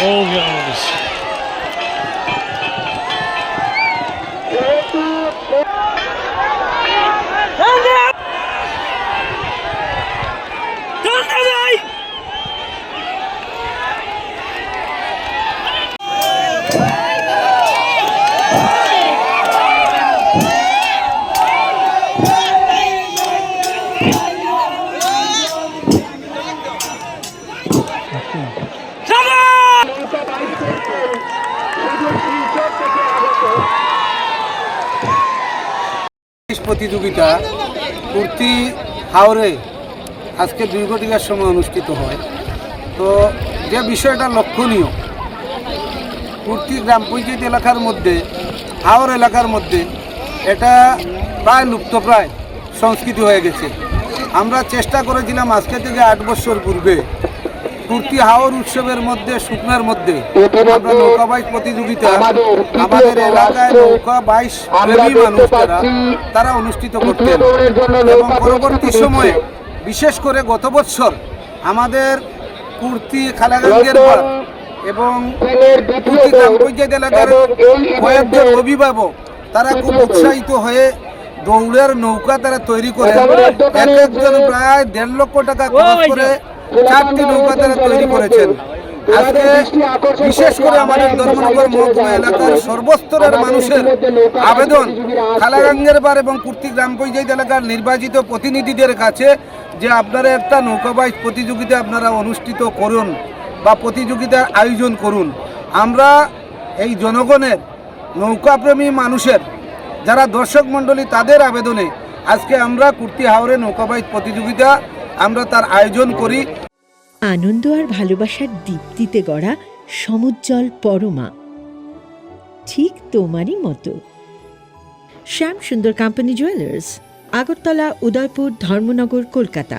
Oh, goodness. প্রতিযোগিতা কুর্তি হাওরে আজকে 2 ঘটিকার সময় অনুষ্ঠিত হয়। তো যে বিষয়টা লক্ষণীয়, কুর্তি গ্রাম পঞ্চায়েত এলাকার মধ্যে, হাওর এলাকার মধ্যে এটা প্রায় লুপ্তপ্রায় সংস্কৃতি হয়ে গেছে। আমরা চেষ্টা করেছিলাম আজকে থেকে 8 বছর পূর্বে কুর্তি হাওর উৎসবের মধ্যে শুকনার মধ্যে আমরা নৌকা বাইচ প্রতিযোগিতা আমাদের এলাকায় নৌকা বাইচ প্রেমী মানুষ তারা অনুষ্ঠিত করতেন এবং পরবর্তী সময়ে বিশেষ করে গত বছর আমাদের কুর্তি খালাগঞ্জের পর এবং কুর্তি গ্রাম পঞ্চায়েত এলাকার কয়েকজন অভিভাবক তারা খুব উৎসাহিত হয়ে দৌড়ের নৌকা তারা তৈরি করে এক একজন প্রায় 1.5 লক্ষ টাকা খরচ করে 4টি নৌকা তারা তৈরি করেছেন। আজকে বিশেষ করে আমাদের ধর্মনগর মহকুমা এলাকার সর্বস্তরের মানুষের আবেদন খালাগঞ্জের বার এবং কুর্তি গ্রাম পঞ্চায়েত এলাকার নির্বাচিত প্রতিনিধিদের কাছে যে আপনারা একটা নৌকা বাইচ প্রতিযোগিতা আপনারা অনুষ্ঠিত করুন বা প্রতিযোগিতার আয়োজন করুন। আমরা এই জনগণের নৌকাপ্রেমী মানুষের যারা দর্শক মণ্ডলী তাদের আবেদনে আজকে আমরা কুর্তি হাওরে নৌকা বাইচ প্রতিযোগিতা আমরা তার আয়োজন করি। আনন্দ আর ভালোবাসার দীপ্তিতে গড়া সমুজ্জ্বল পরমা, ঠিক তোমারই মতো। শ্যাম সুন্দর কোম্পানি জুয়েলার্স, আগরতলা, উদয়পুর, ধর্মনগর, কলকাতা।